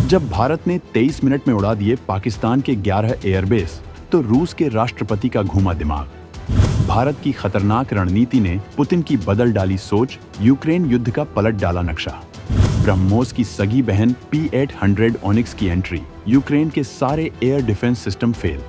जब भारत ने 23 मिनट में उड़ा दिए पाकिस्तान के 11 एयरबेस, तो रूस के राष्ट्रपति का घूमा दिमाग। भारत की खतरनाक रणनीति ने पुतिन की बदल डाली सोच, यूक्रेन युद्ध का पलट डाला नक्शा। ब्रह्मोस की सगी बहन P-800 ओनिक्स की एंट्री, यूक्रेन के सारे एयर डिफेंस सिस्टम फेल।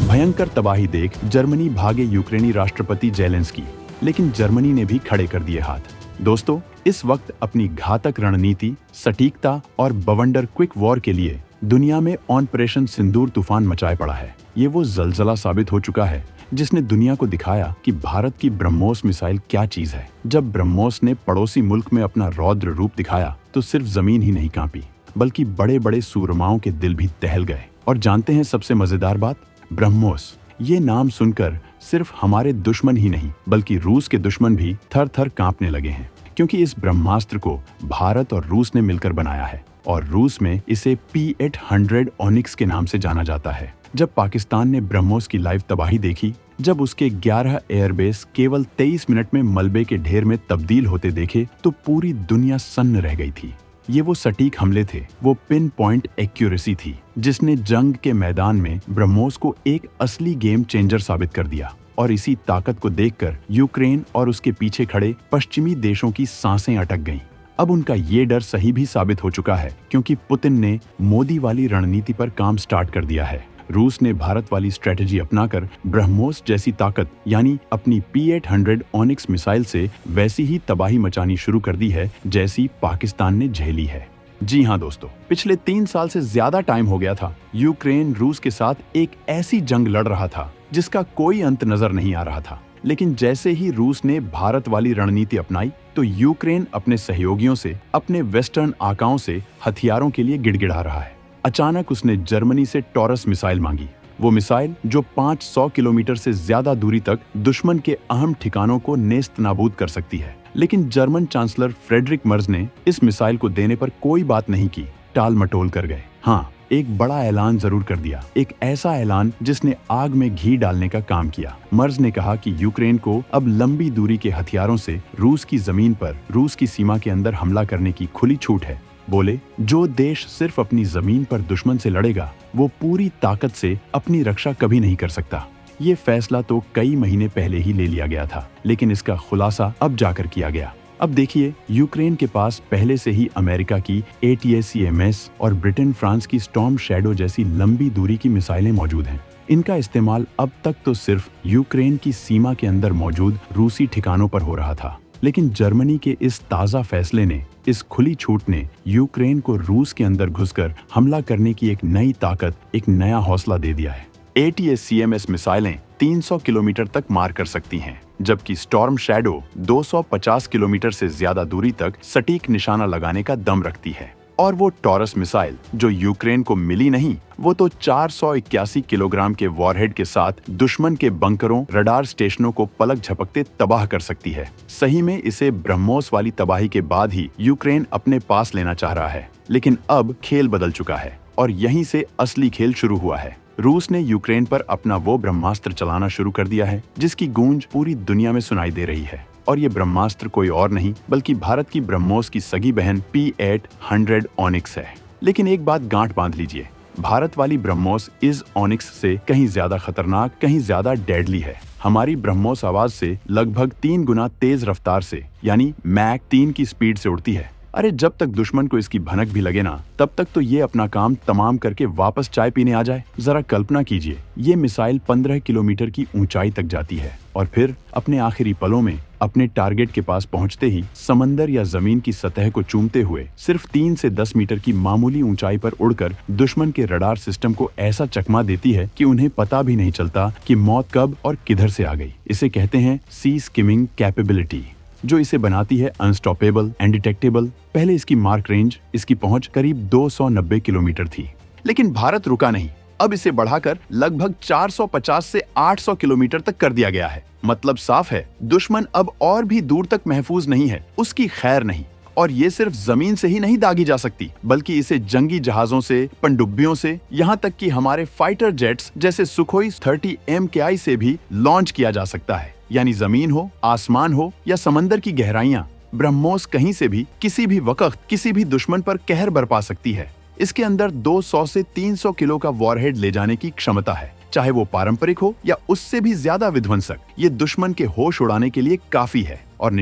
भयंकर तबाही देख जर्मनी भागे यूक्रेनी राष्ट्रपति जेलेंस्की, लेकिन जर्मनी ने भी खड़े कर दिए हाथ। दोस्तों, इस वक्त अपनी घातक रणनीति, सटीकता और बवंडर क्विक वॉर के लिए दुनिया में ऑपरेशन सिंदूर तूफान मचाए पड़ा है। ये वो जलजला साबित हो चुका है जिसने दुनिया को दिखाया कि भारत की ब्रह्मोस मिसाइल क्या चीज है। जब ब्रह्मोस ने पड़ोसी मुल्क में अपना रौद्र रूप दिखाया तो सिर्फ जमीन ही नहीं कांपी, बल्कि बड़े बड़े सूरमाओं के दिल भी दहल गए। और जानते हैं सबसे मजेदार बात, ब्रह्मोस ये नाम सुनकर सिर्फ हमारे दुश्मन ही नहीं बल्कि रूस के दुश्मन भी थर थर कांपने लगे हैं, क्योंकि इस ब्रह्मास्त्र को भारत और रूस ने मिलकर बनाया है और रूस में इसे P-800 ओनिक्स के नाम से जाना जाता है। जब पाकिस्तान ने ब्रह्मोस की लाइव तबाही देखी, जब उसके 11 एयरबेस केवल 23 मिनट में मलबे के ढेर में तब्दील होते देखे, तो पूरी दुनिया सन्न रह गई थी। ये वो सटीक हमले थे, वो पिन पॉइंट एक्यूरेसी थी जिसने जंग के मैदान में ब्रह्मोस को एक असली गेम चेंजर साबित कर दिया। और इसी ताकत को देखकर यूक्रेन और उसके पीछे खड़े पश्चिमी देशों की सांसें अटक गईं। अब उनका ये डर सही भी साबित हो चुका है, क्योंकि पुतिन ने मोदी वाली रणनीति पर काम स्टार्ट कर दिया है। रूस ने भारत वाली स्ट्रेटेजी अपनाकर ब्रह्मोस जैसी ताकत यानी अपनी P-800 ओनिक्स मिसाइल से वैसी ही तबाही मचानी शुरू कर दी है जैसी पाकिस्तान ने झेली है। जी हाँ दोस्तों, पिछले 3 साल से ज्यादा टाइम हो गया था यूक्रेन रूस के साथ एक ऐसी जंग लड़ रहा था जिसका कोई अंत नजर नहीं आ रहा था। लेकिन जैसे ही रूस ने भारत वाली रणनीति अपनाई, तो यूक्रेन अपने सहयोगियों से, अपने वेस्टर्न आकाओं से हथियारों के लिए गिड़गिड़ा रहा है। अचानक उसने जर्मनी से टॉरस मिसाइल मांगी, वो मिसाइल जो 500 किलोमीटर से ज्यादा दूरी तक दुश्मन के अहम ठिकानों को नेस्त नाबूद कर सकती है। लेकिन जर्मन चांसलर फ्रेडरिक मर्ज ने इस मिसाइल को देने पर कोई बात नहीं की, टाल मटोल कर गए। हाँ, एक बड़ा ऐलान जरूर कर दिया, एक ऐसा ऐलान जिसने आग में घी डालने का काम किया। मर्ज ने कहा कि यूक्रेन को अब लंबी दूरी के हथियारों से रूस की जमीन पर, रूस की सीमा के अंदर हमला करने की खुली छूट है। बोले, जो देश सिर्फ अपनी जमीन पर दुश्मन से लड़ेगा, वो पूरी ताकत से अपनी रक्षा कभी नहीं कर सकता। ये फैसला तो कई महीने पहले ही ले लिया गया था, लेकिन इसका खुलासा अब जाकर किया गया। अब देखिए, यूक्रेन के पास पहले से ही अमेरिका की ATACMS और ब्रिटेन फ्रांस की स्टॉर्म शैडो जैसी लंबी दूरी की मिसाइलें मौजूद हैं। इनका इस्तेमाल अब तक तो सिर्फ यूक्रेन की सीमा के अंदर मौजूद रूसी ठिकानों पर हो रहा था, लेकिन जर्मनी के इस ताज़ा फैसले ने, इस खुली छूट ने यूक्रेन को रूस के अंदर घुसकर हमला करने की एक नई ताकत, एक नया हौसला दे दिया है। ATACMS मिसाइलें 300 किलोमीटर तक मार कर सकती हैं, जबकि स्टॉर्म शैडो 250 किलोमीटर से ज्यादा दूरी तक सटीक निशाना लगाने का दम रखती है। और वो टॉरस मिसाइल जो यूक्रेन को मिली नहीं, वो तो 481 किलोग्राम के वॉरहेड के साथ दुश्मन के बंकरों, रडार स्टेशनों को पलक झपकते तबाह कर सकती है। सही में इसे ब्रह्मोस वाली तबाही के बाद ही यूक्रेन अपने पास लेना चाह रहा है, लेकिन अब खेल बदल चुका है और यहीं से असली खेल शुरू हुआ है। रूस ने यूक्रेन पर अपना वो ब्रह्मास्त्र चलाना शुरू कर दिया है जिसकी गूंज पूरी दुनिया में सुनाई दे रही है। और ये ब्रह्मास्त्र कोई और नहीं बल्कि भारत की ब्रह्मोस की सगी बहन P-800 ओनिक्स है। लेकिन एक बात गांठ बांध लीजिए, भारत वाली ब्रह्मोस इस ओनिक्स से कहीं ज्यादा खतरनाक, कहीं ज्यादा डेडली है। हमारी ब्रह्मोस आवाज से लगभग 3 गुना तेज रफ्तार से, यानी मैक 3 की स्पीड से उड़ती है। अरे जब तक दुश्मन को इसकी भनक भी लगे ना, तब तक तो ये अपना काम तमाम करके वापस चाय पीने आ जाए। जरा कल्पना कीजिए, ये मिसाइल 15 किलोमीटर की ऊंचाई तक जाती है और फिर अपने आखिरी पलों में अपने टारगेट के पास पहुंचते ही समंदर या जमीन की सतह को चूमते हुए सिर्फ 3 से 10 मीटर की मामूली ऊंचाई पर उड़कर दुश्मन के रडार सिस्टम को ऐसा चकमा देती है कि उन्हें पता भी नहीं चलता कि मौत कब और किधर से आ गई। इसे कहते हैं सी स्किमिंग कैपेबिलिटी, जो इसे बनाती है अनस्टॉपेबल, अनडिटेक्टेबल। पहले इसकी मार्क रेंज, इसकी पहुंच करीब 290 किलोमीटर थी, लेकिन भारत रुका नहीं। अब इसे बढ़ाकर लगभग 450 से 800 किलोमीटर तक कर दिया गया है। मतलब साफ है, दुश्मन अब और भी दूर तक महफूज नहीं है, उसकी खैर नहीं। और ये सिर्फ जमीन से ही नहीं दागी जा सकती, बल्कि इसे जंगी जहाजों से, पनडुब्बियों से, यहाँ तक कि हमारे फाइटर जेट्स जैसे सुखोई 30 MKI से भी लॉन्च किया जा सकता है। यानी जमीन हो, आसमान हो या समंदर की गहराइयां, ब्रह्मोस कहीं से भी, किसी भी वक्त, किसी भी दुश्मन पर कहर बरपा सकती है। इसके अंदर 200 से 300 किलो का वॉरहेड ले जाने की क्षमता है, चाहे वो पारंपरिक हो या उससे भी ज्यादा विध्वंसक। ये दुश्मन के होश उड़ाने के लिए काफी है। और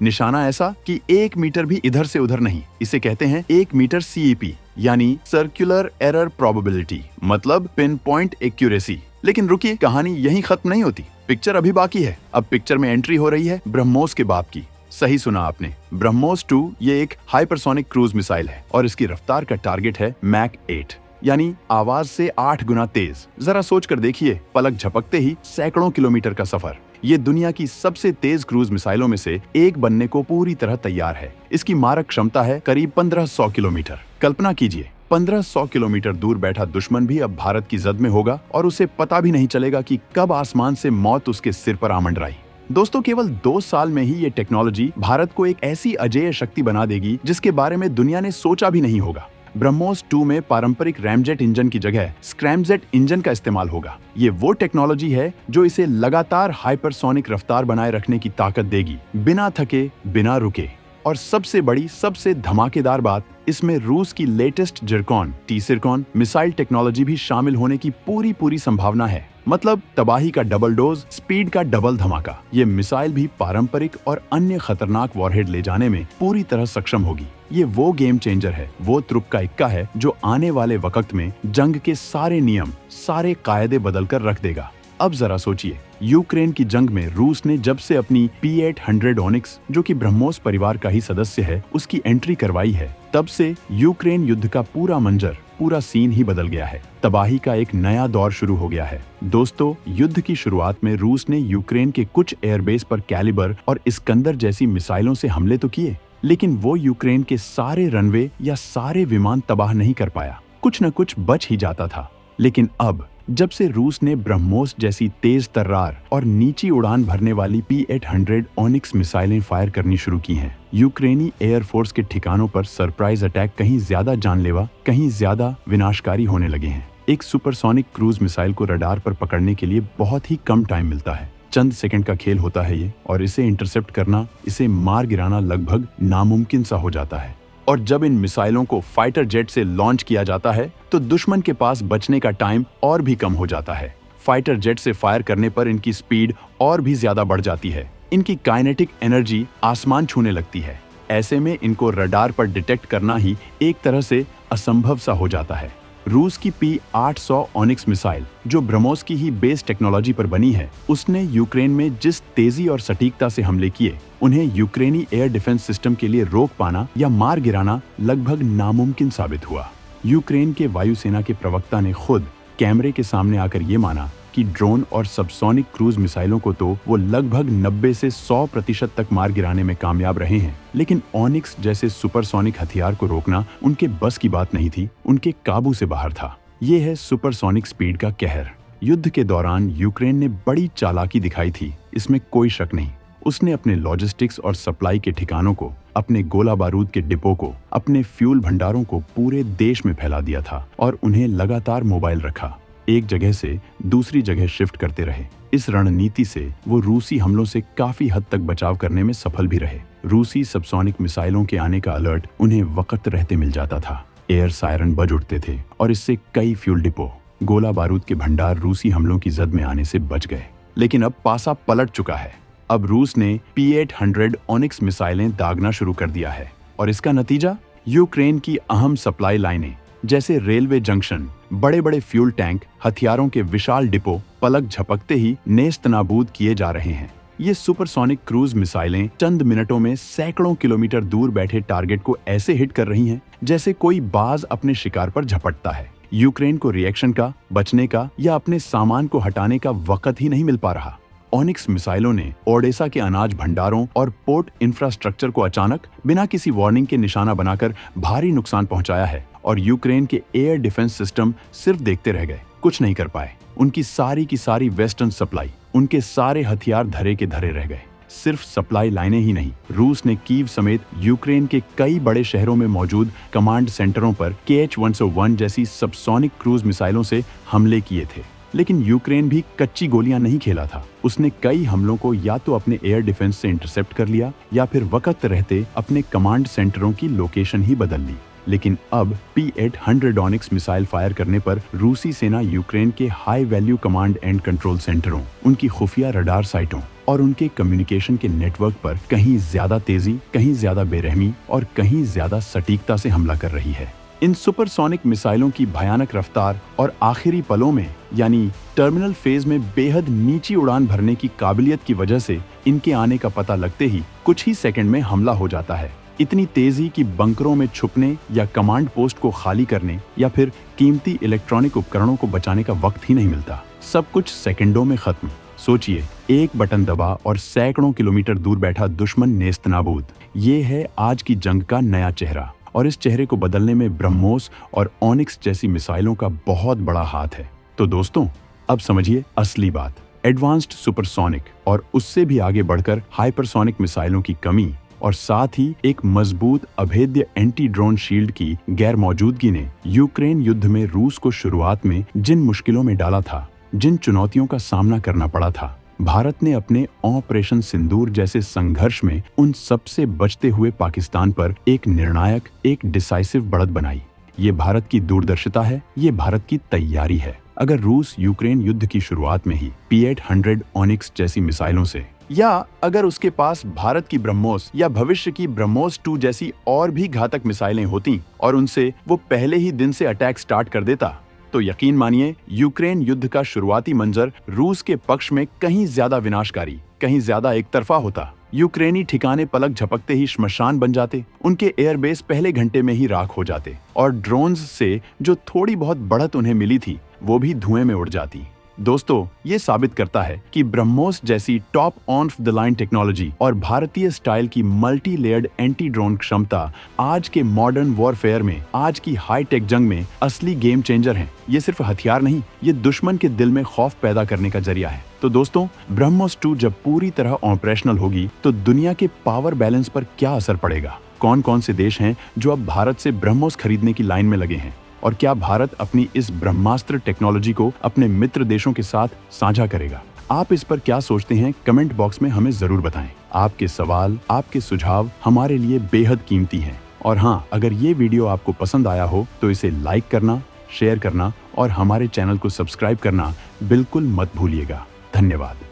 निशाना ऐसा कि 1 मीटर भी इधर से उधर नहीं। इसे कहते हैं 1 मीटर CEP, यानी सर्कुलर एरर प्रोबेबिलिटी, मतलब पिन पॉइंट एक्यूरेसी। लेकिन रुकिए, कहानी यहीं खत्म नहीं होती, पिक्चर अभी बाकी है। अब पिक्चर में एंट्री हो रही है ब्रह्मोस के बाप की। सही सुना आपने, ब्रह्मोस 2 ये एक हाइपरसोनिक क्रूज मिसाइल है और इसकी रफ्तार का टारगेट है मैक 8, यानी आवाज से 8 गुना तेज। जरा सोच कर देखिए, पलक झपकते ही सैकड़ों किलोमीटर का सफर। ये दुनिया की सबसे तेज क्रूज मिसाइलों में से एक बनने को पूरी तरह तैयार है। इसकी मारक क्षमता है करीब 1500 किलोमीटर। कल्पना कीजिए, 1500 किलोमीटर दूर बैठा दुश्मन भी अब भारत की जद में होगा और उसे पता भी नहीं चलेगा कि कब आसमान से मौत उसके सिर पर आ मंडराई। दोस्तों, केवल 2 साल में ही ये टेक्नोलॉजी भारत को एक ऐसी अजेय शक्ति बना देगी जिसके बारे में दुनिया ने सोचा भी नहीं होगा। ब्रह्मोस 2 में पारंपरिक रैमजेट इंजन की जगह स्क्रैमजेट इंजन का इस्तेमाल होगा। ये वो टेक्नोलॉजी है जो इसे लगातार हाइपरसोनिक रफ्तार बनाए रखने की ताकत देगी, बिना थके, बिना रुके। और सबसे बड़ी, सबसे धमाकेदार बात, इसमें रूस की लेटेस्ट जिरकॉन टी-सिरकॉन मिसाइल टेक्नोलॉजी भी शामिल होने की पूरी संभावना है। मतलब तबाही का डबल डोज, स्पीड का डबल धमाका। ये मिसाइल भी पारंपरिक और अन्य खतरनाक वॉरहेड ले जाने में पूरी तरह सक्षम होगी। ये वो गेम चेंजर है, वो तुरुप का इक्का है जो आने वाले वक्त में जंग के सारे नियम, सारे कायदे बदल कर रख देगा। अब जरा सोचिए, यूक्रेन की जंग में रूस ने जब से अपनी P-800 ओनिक्स, जो कि ब्रह्मोस परिवार का ही सदस्य है, उसकी एंट्री करवाई है, तब से यूक्रेन युद्ध का पूरा मंजर, पूरा सीन ही बदल गया है। तबाही का एक नया दौर शुरू हो गया है। दोस्तों, युद्ध की शुरुआत में रूस ने यूक्रेन के कुछ एयरबेस पर कैलिबर और इस्कंदर जैसी मिसाइलों से हमले तो किए, लेकिन वो यूक्रेन के सारे रनवे या सारे विमान तबाह नहीं कर पाया। कुछ न कुछ बच ही जाता था। लेकिन अब जब से रूस ने ब्रह्मोस जैसी तेज तर्रार और नीची उड़ान भरने वाली P-800 ओनिक्स मिसाइलें फायर करनी शुरू की हैं, यूक्रेनी एयरफोर्स के ठिकानों पर सरप्राइज अटैक कहीं ज्यादा जानलेवा, कहीं ज्यादा विनाशकारी होने लगे हैं। एक सुपरसोनिक क्रूज मिसाइल को रडार पर पकड़ने के लिए बहुत ही कम टाइम मिलता है। चंद सेकंड का खेल होता है ये, और इसे इंटरसेप्ट करना, इसे मार गिराना लगभग नामुमकिन सा हो जाता है। और जब इन मिसाइलों को फाइटर जेट से लॉन्च किया जाता है तो दुश्मन के पास बचने का टाइम और भी कम हो जाता है। फाइटर जेट से फायर करने पर इनकी स्पीड और भी ज्यादा बढ़ जाती है। इनकी काइनेटिक एनर्जी आसमान छूने लगती है। ऐसे में इनको रडार पर डिटेक्ट करना ही एक तरह से असंभव सा हो जाता है। रूस की P-800 ओनिक्स मिसाइल, जो ब्रह्मोस की ही बेस टेक्नोलॉजी पर बनी है, उसने यूक्रेन में जिस तेजी और सटीकता से हमले किए, उन्हें यूक्रेनी एयर डिफेंस सिस्टम के लिए रोक पाना या मार गिराना लगभग नामुमकिन साबित हुआ। यूक्रेन के वायुसेना के प्रवक्ता ने खुद कैमरे के सामने आकर ये माना कि ड्रोन और सबसोनिक क्रूज मिसाइलों को तो वो लगभग 90 से 100% तक मार गिराने में कामयाब रहे हैं, लेकिन ओनिक्स जैसे सुपरसोनिक हथियार को रोकना उनके बस की बात नहीं थी, उनके काबू से बाहर था। ये है सुपरसोनिक स्पीड का कहर। युद्ध के दौरान यूक्रेन ने बड़ी चालाकी दिखाई थी, इसमें कोई शक नहीं। उसने अपने लॉजिस्टिक्स और सप्लाई के ठिकानों को, अपने गोला बारूद के डिपो को, अपने फ्यूल भंडारों को पूरे देश में फैला दिया था और उन्हें लगातार मोबाइल रखा। एक जगह से दूसरी जगह शिफ्ट करते रहे। इस रणनीति से वो रूसी हमलों से काफी हद तक बचाव करने में सफल भी रहे। रूसी सबसोनिक मिसाइलों के आने का अलर्ट उन्हें वक्त रहते मिल जाता था। एयर सायरन बज उठते थे और इससे कई फ्यूल डिपो, गोला बारूद के भंडार रूसी हमलों की जद में आने से बच गए। लेकिन अब पासा पलट चुका है। अब रूस ने P-800 ओनिक्स मिसाइलें दागना शुरू कर दिया है और इसका नतीजा, यूक्रेन की अहम सप्लाई लाइनें जैसे रेलवे जंक्शन, बड़े बड़े फ्यूल टैंक, हथियारों के विशाल डिपो पलक झपकते ही नेस्तनाबूद किए जा रहे हैं। ये सुपरसोनिक क्रूज मिसाइलें चंद मिनटों में सैकड़ों किलोमीटर दूर बैठे टारगेट को ऐसे हिट कर रही हैं जैसे कोई बाज अपने शिकार पर झपटता है। यूक्रेन को रिएक्शन का, बचने का या अपने सामान को हटाने का वक्त ही नहीं मिल पा रहा। ओनिक्स मिसाइलों ने ओडेसा के अनाज भंडारों और पोर्ट इंफ्रास्ट्रक्चर को अचानक बिना किसी वार्निंग के निशाना बनाकर भारी नुकसान पहुंचाया है और यूक्रेन के एयर डिफेंस सिस्टम सिर्फ देखते रह गए, कुछ नहीं कर पाए। उनकी सारी की सारी वेस्टर्न सप्लाई, उनके सारे हथियार धरे के धरे रह गए। सिर्फ सप्लाई लाइनें ही नहीं, रूस ने कीव समेत यूक्रेन के कई बड़े शहरों में मौजूद कमांड सेंटरों पर KH-101 जैसी सबसोनिक क्रूज मिसाइलों से हमले किए थे। लेकिन यूक्रेन भी कच्ची गोलियां नहीं खेला था। उसने कई हमलों को या तो अपने एयर डिफेंस से इंटरसेप्ट कर लिया या फिर वक्त रहते अपने कमांड सेंटरों की लोकेशन ही बदल ली। लेकिन अब P-800 ऑनिक्स मिसाइल फायर करने पर रूसी सेना यूक्रेन के high value command and control सेंटरों, उनकी खुफिया रडार साइटों और उनके कम्युनिकेशन के नेटवर्क पर कहीं ज्यादा तेजी, कहीं ज्यादा बेरहमी और कहीं ज्यादा सटीकता से हमला कर रही है। इन सुपरसोनिक मिसाइलों की भयानक रफ्तार और आखिरी पलों में यानी टर्मिनल फेज में बेहद नीची उड़ान भरने की काबिलियत की वजह से इनके आने का पता लगते ही कुछ ही सेकंड में हमला हो जाता है। इतनी तेजी कि बंकरों में छुपने या कमांड पोस्ट को खाली करने या फिर कीमती इलेक्ट्रॉनिक उपकरणों को बचाने का वक्त ही नहीं मिलता। सब कुछ सेकंडों में खत्म। सोचिए, एक बटन दबा और सैकड़ों किलोमीटर दूर बैठा दुश्मन नेस्तनाबूद। ये है आज की जंग का नया चेहरा और इस चेहरे को बदलने में ब्रह्मोस और ऑनिक्स जैसी मिसाइलों का बहुत बड़ा हाथ है। तो दोस्तों, अब समझिए असली बात। एडवांस्ड सुपरसोनिक और उससे भी आगे बढ़कर हाइपरसोनिक मिसाइलों की कमी और साथ ही एक मजबूत अभेद्य एंटी ड्रोन शील्ड की गैर मौजूदगी ने यूक्रेन युद्ध में रूस को शुरुआत में जिन मुश्किलों में डाला था, जिन चुनौतियों का सामना करना पड़ा था, भारत ने अपने ऑपरेशन सिंदूर जैसे संघर्ष में उन सबसे बचते हुए पाकिस्तान पर एक निर्णायक, एक डिसाइसिव बढ़त बनाई। ये भारत की दूरदर्शिता है, ये भारत की तैयारी है। अगर रूस यूक्रेन युद्ध की शुरुआत में ही P-800 ऑनिक्स जैसी मिसाइलों से या अगर उसके पास भारत की ब्रह्मोस या भविष्य की ब्रह्मोस 2 जैसी और भी घातक मिसाइलें होती और उनसे वो पहले ही दिन से अटैक स्टार्ट कर देता, तो यकीन मानिए यूक्रेन युद्ध का शुरुआती मंजर रूस के पक्ष में कहीं ज्यादा विनाशकारी, कहीं ज्यादा एकतरफा होता। यूक्रेनी ठिकाने पलक झपकते ही श्मशान बन जाते, उनके एयरबेस पहले घंटे में ही राख हो जाते और ड्रोन्स से जो थोड़ी बहुत बढ़त उन्हें मिली थी वो भी धुएं में उड़ जाती। दोस्तों, ये साबित करता है कि ब्रह्मोस जैसी top on the line technology और भारतीय स्टाइल की मल्टी लेयर्ड एंटी ड्रोन क्षमता आज के मॉडर्न वॉरफेयर में, आज की हाईटेक जंग में असली गेम चेंजर हैं। ये सिर्फ हथियार नहीं, ये दुश्मन के दिल में खौफ पैदा करने का जरिया है। तो दोस्तों, ब्रह्मोस 2 जब पूरी तरह ऑपरेशनल होगी तो दुनिया के पावर बैलेंस पर क्या असर पड़ेगा? कौन कौन से देश हैं जो अब भारत से ब्रह्मोस खरीदने की लाइन में लगे हैं? और क्या भारत अपनी इस ब्रह्मास्त्र टेक्नोलॉजी को अपने मित्र देशों के साथ साझा करेगा? आप इस पर क्या सोचते हैं? कमेंट बॉक्स में हमें जरूर बताएं। आपके सवाल, आपके सुझाव हमारे लिए बेहद कीमती हैं। और हाँ, अगर ये वीडियो आपको पसंद आया हो तो इसे लाइक करना, शेयर करना और हमारे चैनल को सब्सक्राइब करना बिल्कुल मत भूलिएगा। धन्यवाद।